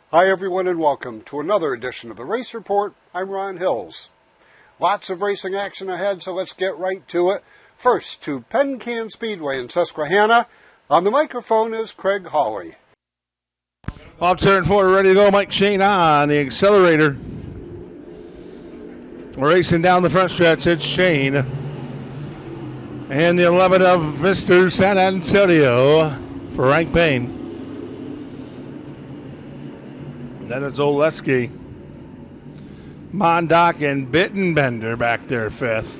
Hi everyone and welcome to another edition of the Race Report. I'm Ron Hills. Lots of racing action ahead, so let's get right to it. First, to Penn Can Speedway in Susquehanna. On the microphone is Craig Hawley. Off turn 4, ready to go. Mike Shane on the accelerator. Racing down the front stretch, it's Shane. And the 11 of Mr. San Antonio for Frank Payne. Then it's Oleski. Mondock and Bittenbender back there fifth.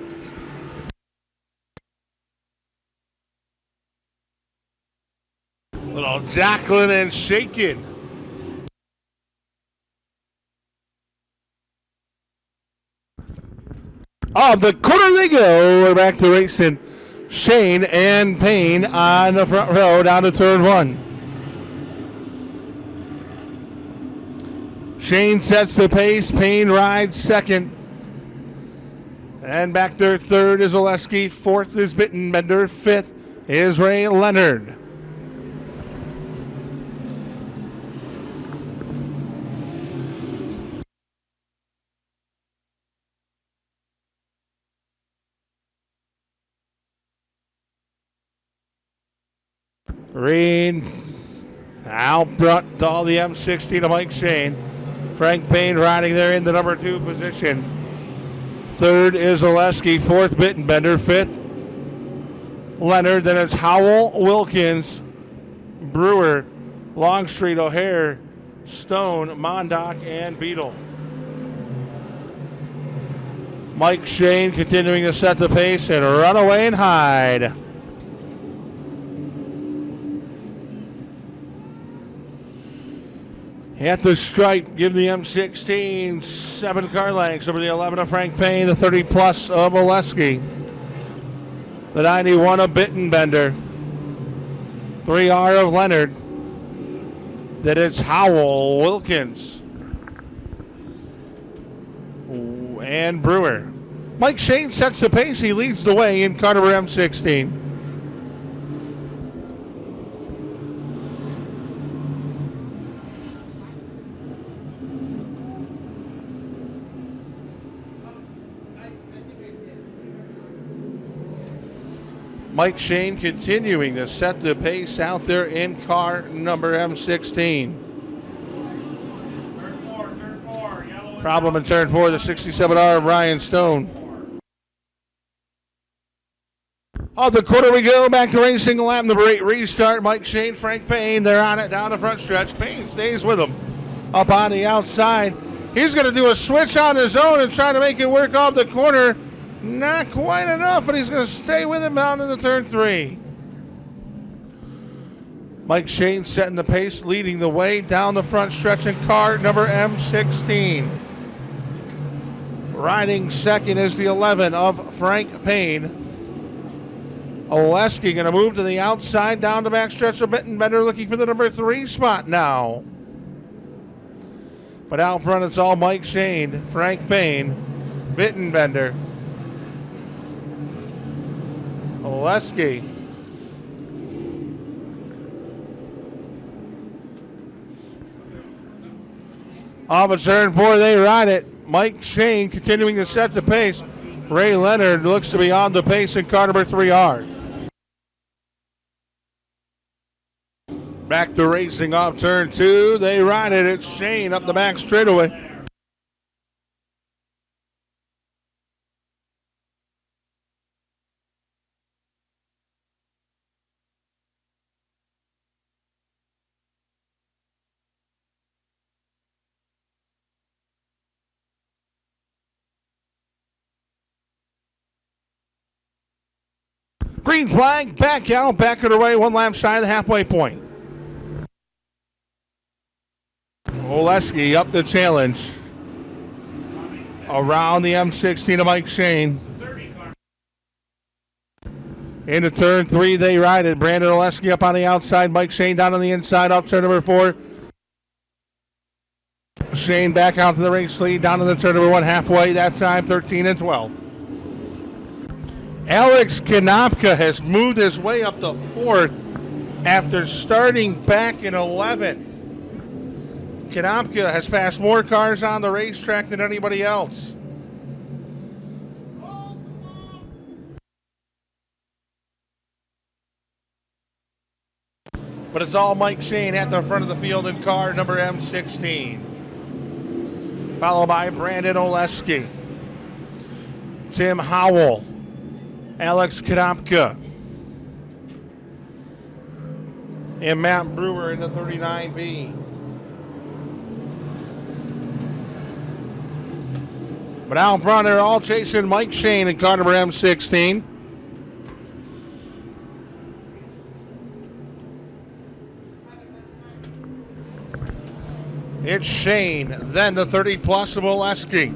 Little Jacqueline and Shakin. Off the corner they go. We're back to racing. Shane and Payne on the front row down to turn 1. Shane sets the pace. Payne rides second. And back there third is Oleski. Fourth is Bittenbender. Fifth is Ray Leonard. Reed out front to all the M16 of Mike Shane. Frank Payne riding there in the number 2 position. Third is Oleski. Fourth, Bittenbender. Fifth, Leonard. Then it's Howell, Wilkins, Brewer, Longstreet, O'Hare, Stone, Mondock, and Beetle. Mike Shane continuing to set the pace and run away and hide. At the stripe, give the M16 7 car lengths over the 11 of Frank Payne, the 30 plus of Oleski, the 91 of Bittenbender, 3R of Leonard, then it's Howell, Wilkins, and Brewer. Mike Shane sets the pace. He leads the way in car number M16. Mike Shane continuing to set the pace out there in car number M16. Turn four, Problem in turn 4, the 67R of Ryan Stone. Off the quarter we go, back to racing, lap number 8, restart. Mike Shane, Frank Payne, they're on it down the front stretch. Payne stays with him up on the outside. He's going to do a switch on his own and try to make it work off the corner. Not quite enough, but he's going to stay with him down into turn 3. Mike Shane setting the pace, leading the way down the front stretch in car number M16. Riding second is the 11 of Frank Payne. Oleski going to move to the outside down the back stretch of Bittenbender, looking for the number 3 spot now. But out front it's all Mike Shane, Frank Payne, Bittenbender, Oleski. Off of turn 4, they ride it. Mike Shane continuing to set the pace. Ray Leonard looks to be on the pace in car number 3R. Back to racing off turn 2. They ride it. It's Shane up the back straightaway. Green flag, back out, back of the way, 1 lap shy of the halfway point. Oleski up the challenge. Around the M16 of Mike Shane. Into turn 3, they ride it. Brandon Oleski up on the outside, Mike Shane down on the inside, up turn number 4. Shane back out to the race lead, down to the turn number 1 halfway, that time 13 and 12. Alex Konopka has moved his way up to 4th after starting back in 11th. Konopka has passed more cars on the racetrack than anybody else. But it's all Mike Shane at the front of the field in car number M16. Followed by Brandon Oleski, Tim Howell, Alex Konopka, and Matt Brewer in the 39B. But out front, they're all chasing Mike Shane in car number M16. It's Shane, then the 30-plus of Oleski,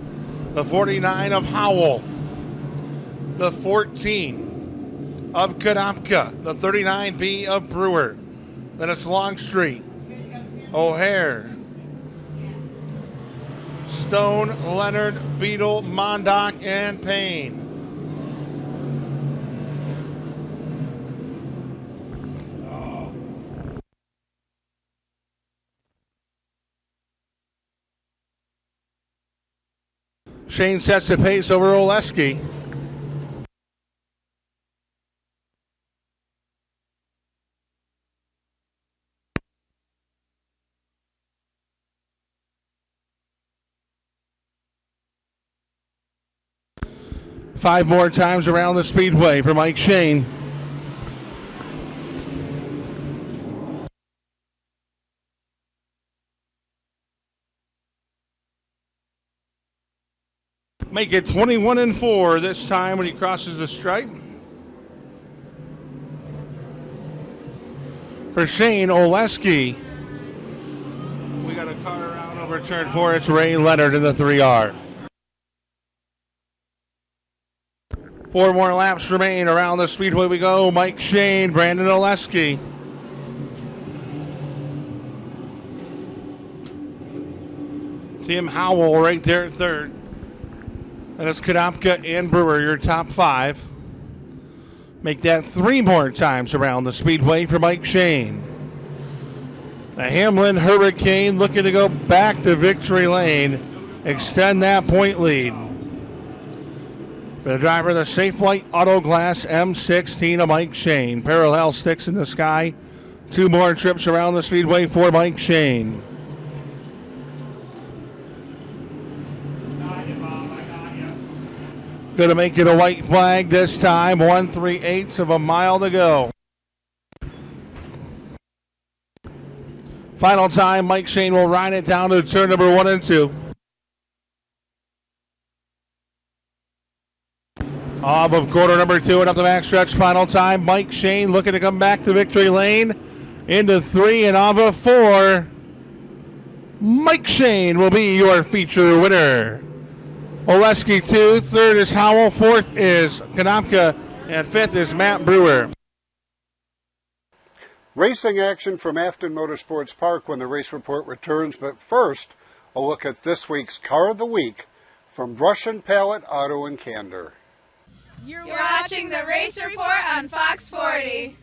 the 49 of Howell, the 14 of Konopka, the 39B of Brewer. Then it's Longstreet, O'Hare, Stone, Leonard, Beadle, Mondock, and Payne. Shane sets the pace over Oleski. Five more times around the speedway for Mike Shane. Make it 21-4 this time when he crosses the stripe. For Shane Oleski, we got a car around over turn 4. It's Ray Leonard in the 3R. 4 more laps remain around the speedway we go. Mike Shane, Brandon Oleski. Tim Howell right there at third. And it's Konopka and Brewer, your top 5. Make that 3 more times around the speedway for Mike Shane. The Hamlin Hurricane looking to go back to victory lane, extend that point lead. For the driver of the Safelite Auto Glass M16 of Mike Shane. Parallel sticks in the sky. 2 more trips around the speedway for Mike Shane. Going to make it a white flag this time. 1/3 of a mile to go. Final time, Mike Shane will ride it down to turn number 1 and 2. Off of quarter number 2 and up the backstretch. Final time, Mike Shane looking to come back to victory lane. Into 3 and off of 4. Mike Shane will be your feature winner. Oleski 2, 3rd is Howell, 4th is Konopka, and 5th is Matt Brewer. Racing action from Afton Motorsports Park when the race report returns, but first, a look at this week's Car of the Week from Brush and Pallet Auto and Candor. You're watching the Race Report on Fox 40.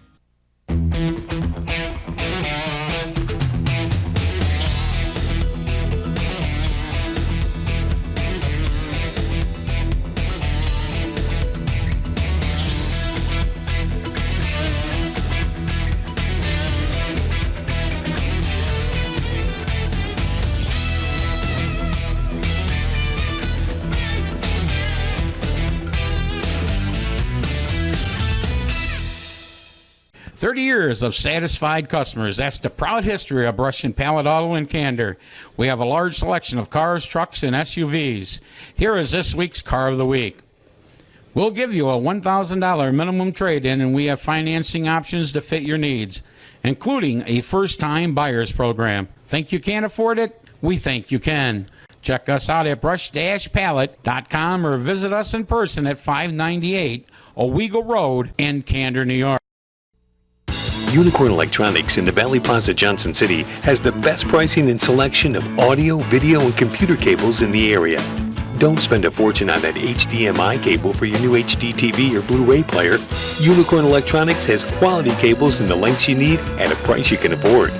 "30 years of satisfied customers. That's the proud history of Brush and Pallet Auto and Candor. We have a large selection of cars, trucks, and SUVs. Here is this week's Car of the Week. We'll give you a $1,000 minimum trade-in, and we have financing options to fit your needs, including a first-time buyer's program. Think you can't afford it? We think you can. Check us out at brush-pallet.com or visit us in person at 598 Owego Road in Candor, New York. Unicorn Electronics in the Valley Plaza, Johnson City has the best pricing and selection of audio, video, and computer cables in the area. Don't spend a fortune on that HDMI cable for your new HD TV or Blu-ray player. Unicorn Electronics has quality cables in the lengths you need at a price you can afford.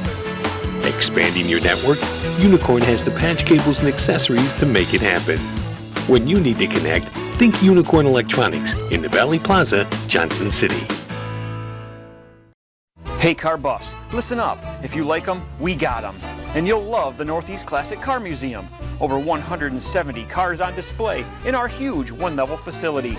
Expect expanding your network? Unicorn has the patch cables and accessories to make it happen. When you need to connect, think Unicorn Electronics in the Valley Plaza, Johnson City. Hey car buffs, listen up. If you like them, we got them. And you'll love the Northeast Classic Car Museum. Over 170 cars on display in our huge one-level facility.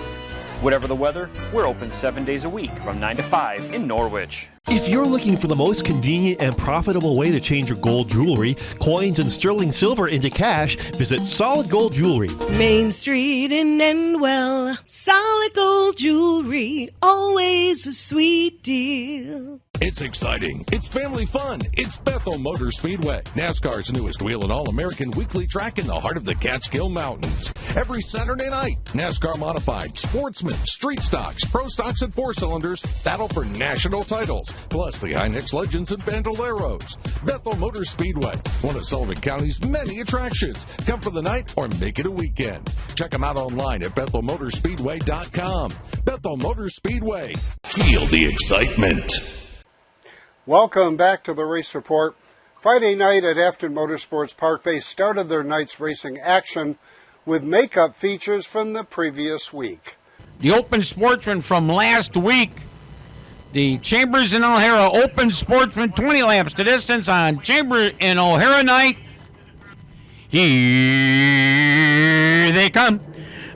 Whatever the weather, we're open 7 days a week from 9 to 5 in Norwich. If you're looking for the most convenient and profitable way to change your gold jewelry, coins, and sterling silver into cash, visit Solid Gold Jewelry. Main Street in Enwell, Solid Gold Jewelry, always a sweet deal. It's exciting. It's family fun. It's Bethel Motor Speedway, NASCAR's newest wheel and all-American weekly track in the heart of the Catskill Mountains. Every Saturday night, NASCAR Modified, Sportsman, Street Stocks, Pro Stocks, and Four Cylinders battle for national titles, plus the Inex Legends and Bandoleros. Bethel Motor Speedway, one of Sullivan County's many attractions. Come for the night or make it a weekend. Check them out online at BethelMotorspeedway.com. Bethel Motor Speedway. Feel the excitement. Welcome back to the Race Report. Friday night at Afton Motorsports Park, they started their night's racing action with makeup features from the previous week. The Open Sportsman from last week. The Chambers and O'Hara Open Sportsman 20 laps to distance on Chambers and O'Hara night. Here they come.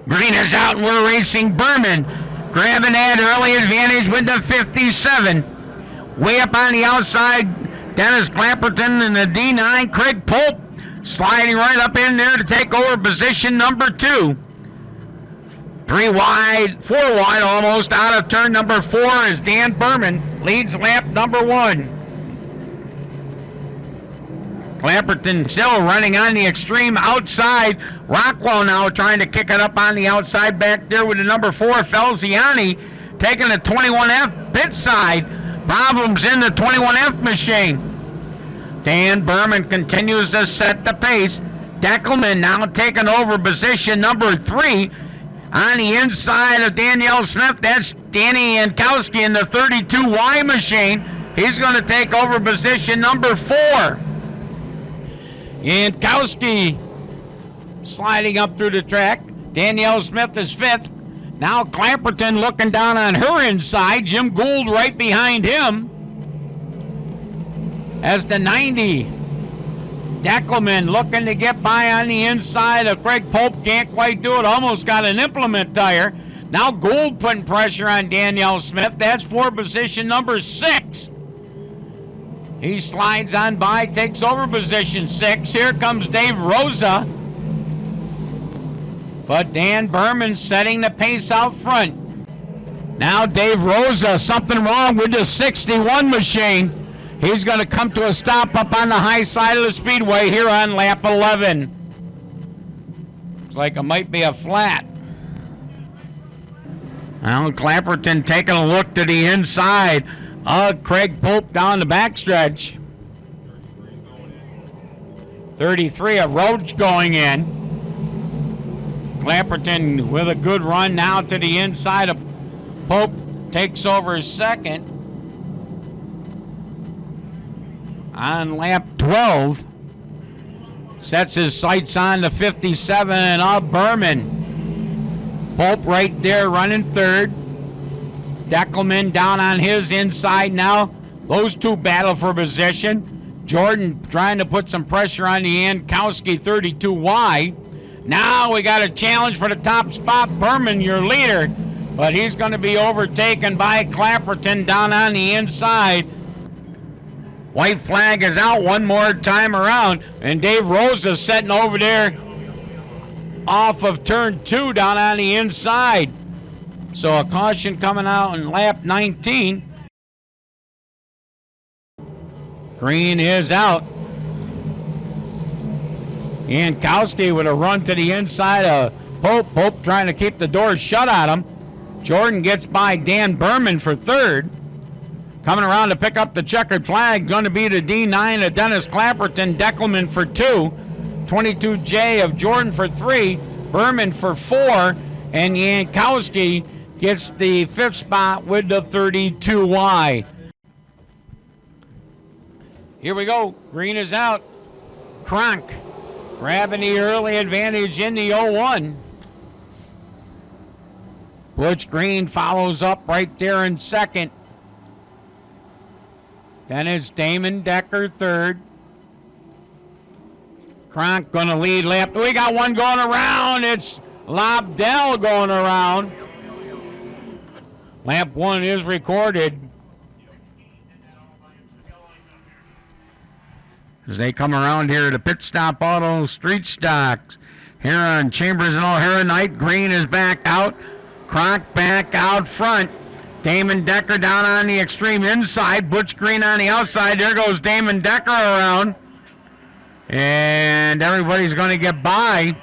Green is out and we're racing Berman. Grabbing that early advantage with the 57. Way up on the outside, Dennis Clapperton in the D9. Craig Pope sliding right up in there to take over position number 2. 3 wide, 4 wide almost out of turn number 4 as Dan Berman leads lap number 1. Clapperton still running on the extreme outside. Rockwell now trying to kick it up on the outside back there with the number 4, Felziani, taking the 21F pit side. Problems in the 21F machine. Dan Berman continues to set the pace. Deckelman now taking over position number 3 on the inside of Danielle Smith. That's Danny Yankowski in the 32Y machine. He's going to take over position number 4. Yankowski sliding up through the track. Danielle Smith is 5th. Now Clapperton looking down on her inside. Jim Gould right behind him. As the 90. Deckelman looking to get by on the inside of Craig Pope. Can't quite do it. Almost got an implement tire. Now Gould putting pressure on Danielle Smith. That's for position number 6. He slides on by, takes over position 6. Here comes Dave Rosa. But Dan Berman setting the pace out front. Now Dave Rosa, something wrong with the 61 machine. He's going to come to a stop up on the high side of the speedway here on lap 11. Looks like it might be a flat. Now Clapperton taking a look to the inside. Craig Pope down the backstretch. 33 of Roach going in. Clapperton with a good run now to the inside of Pope. Takes over second. On lap 12. Sets his sights on the 57 and up Berman. Pope right there running 3rd. Deckelman down on his inside now. Those two battle for position. Jordan trying to put some pressure on the Yankowski 32Y. Now we got a challenge for the top spot. Berman, your leader, but he's going to be overtaken by Clapperton down on the inside. White flag is out one more time around, and Dave Rosa sitting over there off of turn 2 down on the inside. So a caution coming out in lap 19. Green is out. Yankowski with a run to the inside of Pope. Pope trying to keep the doors shut on him. Jordan gets by Dan Berman for 3rd. Coming around to pick up the checkered flag, going to be the D9 of Dennis Clapperton. Deckelman for 2. 22J of Jordan for 3. Berman for 4. And Yankowski gets the 5th spot with the 32Y. Here we go. Green is out. Kronk grabbing the early advantage in the 0-1. Butch Green follows up right there in second. Then it's Damon Decker third. Kronk going to lead lap. We got one going around. It's Lobdell going around. Lap 1 is recorded. As they come around here to Pit Stop Auto Street Stocks. Here on Chambers and O'Hara Night. Green is back out. Kronk back out front. Damon Decker down on the extreme inside. Butch Green on the outside. There goes Damon Decker around. And everybody's going to get by.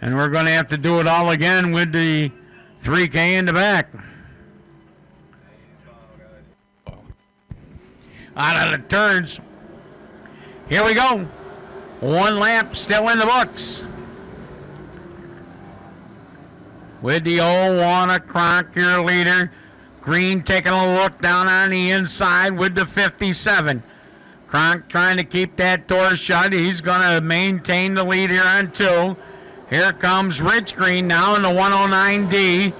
And we're going to have to do it all again with the 3K in the back. Out of the turns. Here we go. One lap still in the books. With the 0-1, a Kronk, your leader. Green taking a look down on the inside with the 57. Kronk trying to keep that door shut. He's going to maintain the lead here on 2. Here comes Rich Green now in the 109D.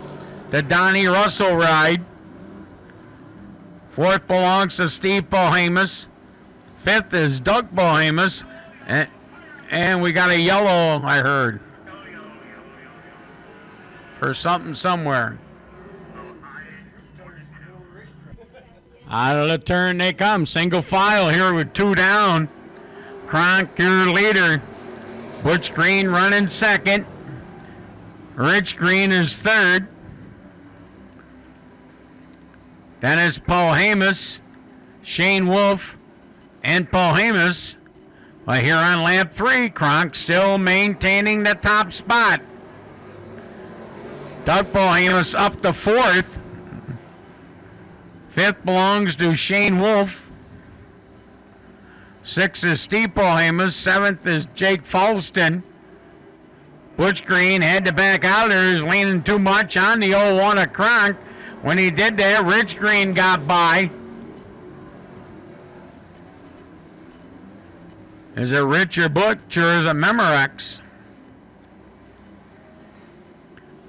The Donnie Russell ride. 4th belongs to Steve Bohemus. 5th is Doug Bohemus. And we got a yellow, I heard, for something somewhere. Out of the turn they come. Single file here with 2 down. Kronk, your leader. Butch Green running second. Rich Green is third. Then it's Bohemus, Shane Wolf, and Bohemus. Well, here on lap 3, Kronk still maintaining the top spot. Doug Bohemus up to 4th. 5th belongs to Shane Wolf. 6th is Steve Bohemus. 7th is Jake Falston. Butch Green had to back out there. He's leaning too much on the 0-1 of Kronk. When he did that, Rich Green got by. Is it Rich or Butch, or is it Memorex?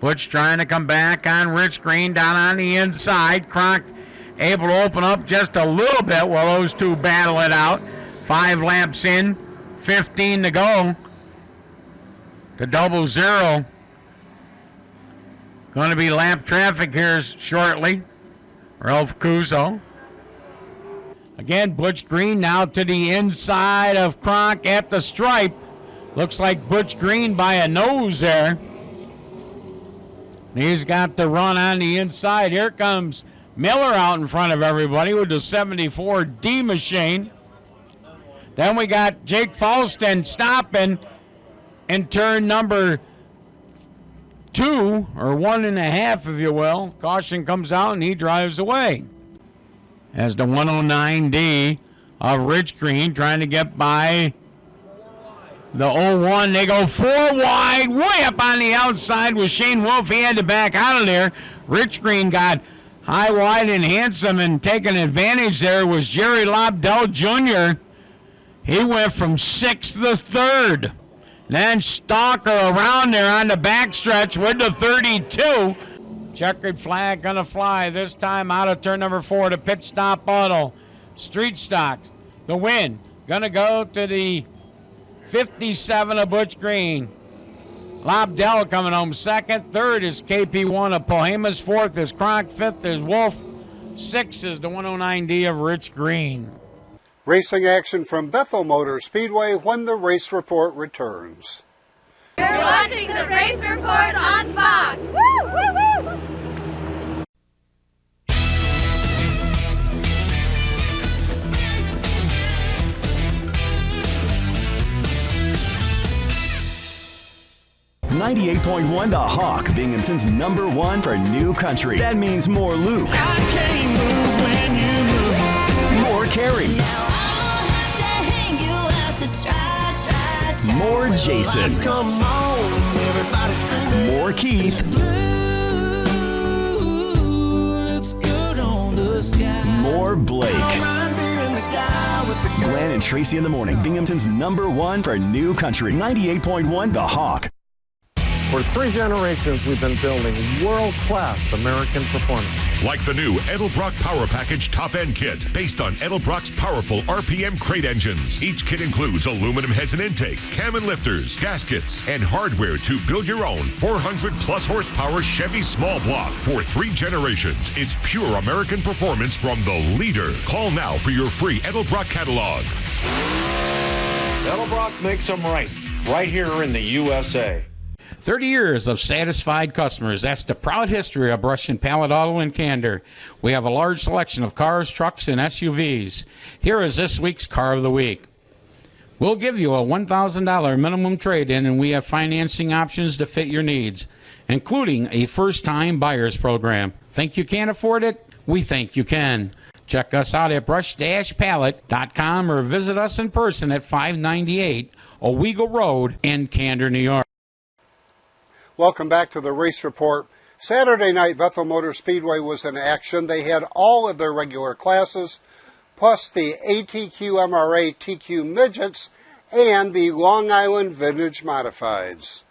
Butch trying to come back on Rich Green down on the inside. Kronk able to open up just a little bit while those two battle it out. 5 laps in, 15 to go. The 00. Going to be lap traffic here shortly. Ralph Cuso. Again, Butch Green now to the inside of Kronk at the stripe. Looks like Butch Green by a nose there. He's got the run on the inside. Here comes Miller out in front of everybody with the 74D machine. Then we got Jake Falston stopping in turn number 2, or 1.5, if you will. Caution comes out and he drives away. As the 109D of Rich Green trying to get by the 0-1. They go 4 wide, way up on the outside with Shane Wolf. He had to back out of there. Rich Green got high, wide, and handsome, and taking advantage there was Jerry Lobdell Jr. He went from 6th to 3rd. Then Stalker around there on the backstretch with the 32. Checkered flag gonna fly, this time out of turn number 4 to Pit Stop Auto. Street Stocks, the win, gonna go to the 57 of Butch Green. Lobdell coming home second. 3rd is KP1 of Bohemus. 4th is Kronk. 5th is Wolf. 6th is the 109D of Rich Green. Racing action from Bethel Motor Speedway when the race report returns. You're watching the Race Report on Fox. Woo, woo, woo. .1 The Hawk, Binghamton's #1 for new country. That means more Luke. I can't move when you move. More Carrie. Now I'll have to hang you out to try. More Jason. Lights come on, everybody's screaming. More Keith. Blue looks good on the sky. More Blake. Glenn and Tracy in the morning. Binghamton's #1 for new country. 98.1 The Hawk. For 3 generations, we've been building world-class American performance. Like the new Edelbrock Power Package Top-End Kit, based on Edelbrock's powerful RPM crate engines. Each kit includes aluminum heads and intake, cam and lifters, gaskets, and hardware to build your own 400-plus horsepower Chevy small block. For 3 generations, it's pure American performance from the leader. Call now for your free Edelbrock catalog. Edelbrock makes them right here in the USA. 30 years of satisfied customers. That's the proud history of Brush and Pallet Auto and Candor. We have a large selection of cars, trucks, and SUVs. Here is this week's Car of the Week. We'll give you a $1,000 minimum trade-in, and we have financing options to fit your needs, including a first-time buyers program. Think you can't afford it? We think you can. Check us out at brush-pallet.com or visit us in person at 598 Owego Road in Candor, New York. Welcome back to the Race Report. Saturday night, Bethel Motor Speedway was in action. They had all of their regular classes, plus the ATQ MRA TQ Midgets and the Long Island Vintage Modifieds.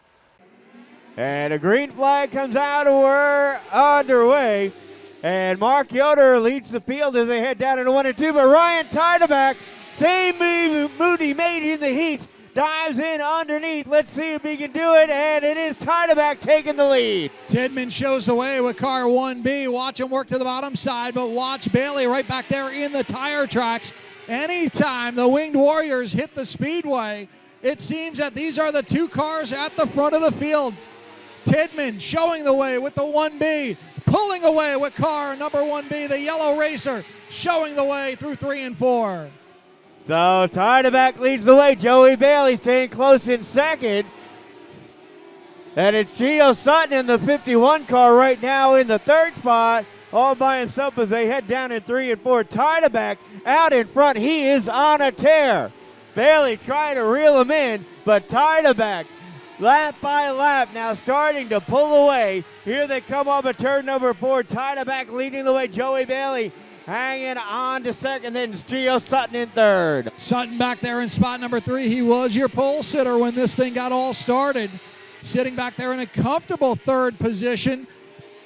And a green flag comes out, and we're underway. And Mark Yoder leads the field as they head down into 1 and 2, but Ryan Tiedeback, same move he made in the heat, dives in underneath. Let's see if he can do it, and it is Tiedeback taking the lead. Tidman shows the way with car 1B. Watch him work to the bottom side, but watch Bailey right back there in the tire tracks. Anytime the Winged Warriors hit the speedway, it seems that these are the 2 cars at the front of the field. Tidman showing the way with the 1B, pulling away with car number 1B, the yellow racer, showing the way through 3 and 4. So Tiedeback leads the way. Joey Bailey staying close in second. And it's Gio Sutton in the 51 car right now in the 3rd spot, all by himself as they head down in 3 and 4. Tiedeback out in front. He is on a tear. Bailey trying to reel him in, but Tiedeback lap by lap now starting to pull away. Here they come up at turn number 4. Tiedeback leading the way. Joey Bailey hanging on to second, then Gio Sutton in 3rd. Sutton back there in spot number 3. He was your pole sitter when this thing got all started. Sitting back there in a comfortable 3rd position.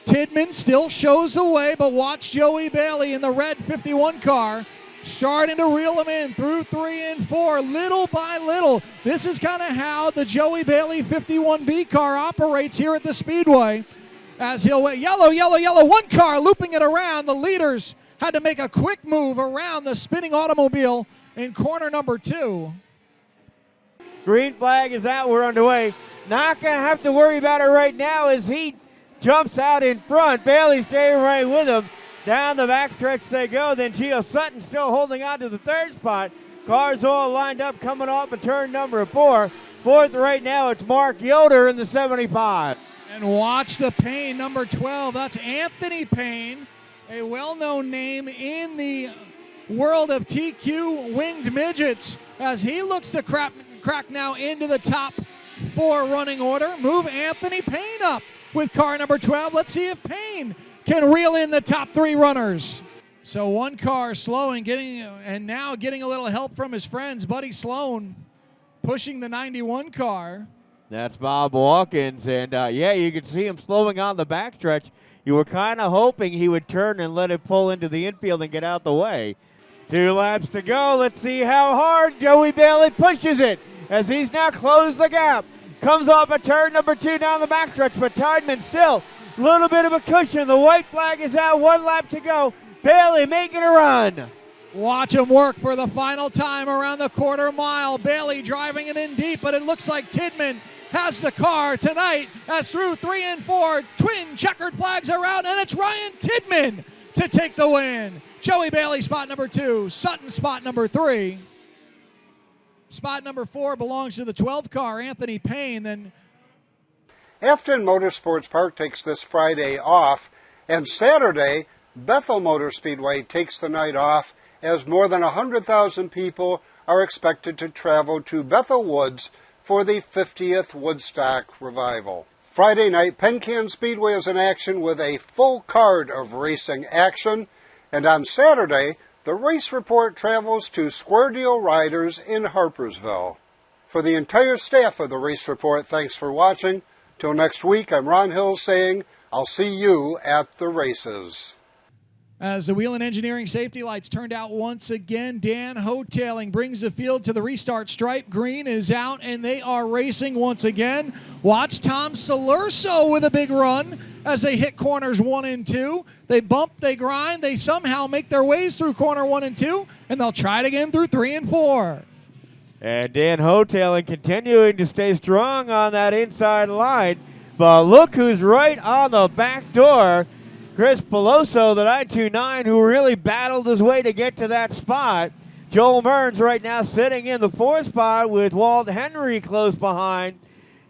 Tidman still shows the way, but watch Joey Bailey in the red 51 car starting to reel him in through 3 and 4, little by little. This is kind of how the Joey Bailey 51B car operates here at the Speedway. As he'll wait, yellow, 1 car looping it around. The leaders had to make a quick move around the spinning automobile in corner number 2. Green flag is out. We're underway. Not going to have to worry about it right now as he jumps out in front. Bailey staying right with him. Down the backstretch they go. Then Gio Sutton still holding on to the 3rd spot. Cars all lined up coming off of turn number 4. 4th right now, it's Mark Yoder in the 75. And watch the Payne, number 12. That's Anthony Payne, a well-known name in the world of TQ winged midgets, as he looks to crack now into the top 4 running order. Move Anthony Payne up with car number 12. Let's see if Payne can reel in the top 3 runners. So 1 car slowing, and now getting a little help from his friends. Buddy Sloan pushing the 91 car. That's Bob Watkins, and yeah, you can see him slowing on the backstretch. You were kind of hoping he would turn and let it pull into the infield and get out the way. 2 laps to go. Let's see how hard Joey Bailey pushes it as he's now closed the gap. Comes off at turn number 2 down the backstretch, but Tiedeman still a little bit of a cushion. The white flag is out. 1 lap to go. Bailey making a run. Watch him work for the final time around the quarter mile. Bailey driving it in deep, but it looks like Tidman has the car tonight as through 3 and 4. Twin checkered flags are out, and it's Ryan Tidman to take the win. Joey Bailey, spot number 2. Sutton, spot number 3. Spot number 4 belongs to the 12 car, Anthony Payne. Then Afton Motorsports Park takes this Friday off, and Saturday, Bethel Motor Speedway takes the night off as more than 100,000 people are expected to travel to Bethel Woods for the 50th Woodstock Revival. Friday night, Penn Can Speedway is in action with a full card of racing action, and on Saturday, the race report travels to Square Deal Riders in Harpersville. For the entire staff of the Race Report, thanks for watching. Till next week, I'm Ron Hill saying I'll see you at the races. As the Whelen Engineering safety lights turned out once again, Dan Hotailing brings the field to the restart stripe. Green is out, and they are racing once again. Watch Tom Salerso with a big run as they hit corners 1 and 2. They bump, they grind, they somehow make their ways through corner 1 and 2, and they'll try it again through 3 and 4. And Dan Hotailing continuing to stay strong on that inside line. But look who's right on the back door. Chris Peloso, the 929, who really battled his way to get to that spot. Joel Mearns right now sitting in the 4th spot with Walt Henry close behind.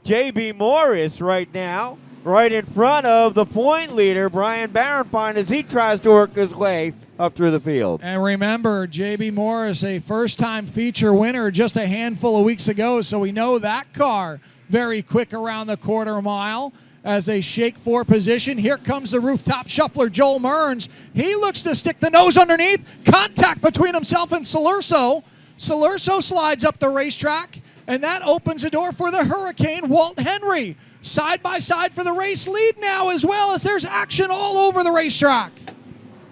J.B. Morris right now, right in front of the point leader, Brian Barenpine, as he tries to work his way up through the field. And remember, J.B. Morris, a first-time feature winner just a handful of weeks ago, so we know that car very quick around the quarter mile. As they shake for position, here comes the rooftop shuffler, Joel Mearns. He looks to stick the nose underneath. Contact between himself and Salerso. Salerso slides up the racetrack, and that opens the door for the Hurricane, Walt Henry. Side by side for the race lead now, as well as there's action all over the racetrack.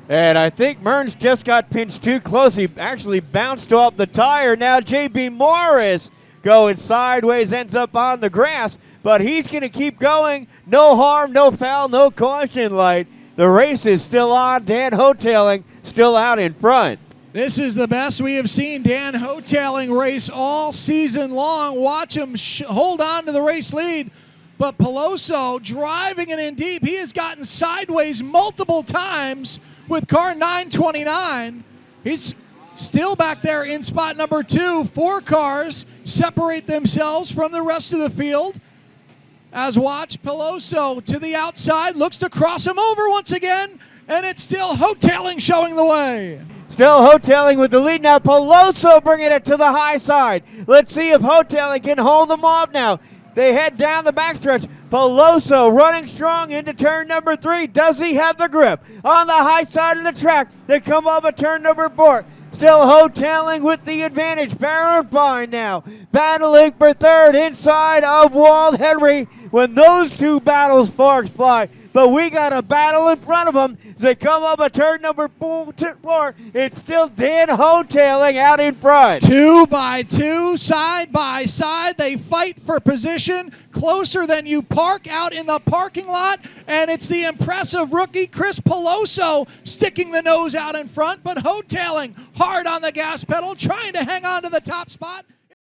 And I think Mearns just got pinched too close. He actually bounced off the tire. Now J.B. Morris going sideways, ends up on the grass. But he's going to keep going. No harm, no foul, no caution light. The race is still on. Dan Hotailing still out in front. This is the best we have seen Dan Hotailing race all season long. Watch him hold on to the race lead. But Peloso driving it in deep. He has gotten sideways multiple times with car 929. He's still back there in spot number 2. 4 cars separate themselves from the rest of the field. As watch Peloso to the outside, looks to cross him over once again, and it's still Hotailing showing the way. Still Hotailing with the lead now. Peloso bringing it to the high side. Let's see if Hotailing can hold them off now. They head down the backstretch. Peloso running strong into turn number 3. Does he have the grip on the high side of the track? They come up at turn number 4. Still Hotailing with the advantage. Barenpine now battling for 3rd inside of Walt Henry when those two battle sparks fly. But we got a battle in front of them as they come up at turn number 4. It's still Dan Hotailing out in front. 2 by 2, side by side. They fight for position closer than you park out in the parking lot. And it's the impressive rookie Chris Peloso sticking the nose out in front. But Hotailing hard on the gas pedal, trying to hang on to the top spot.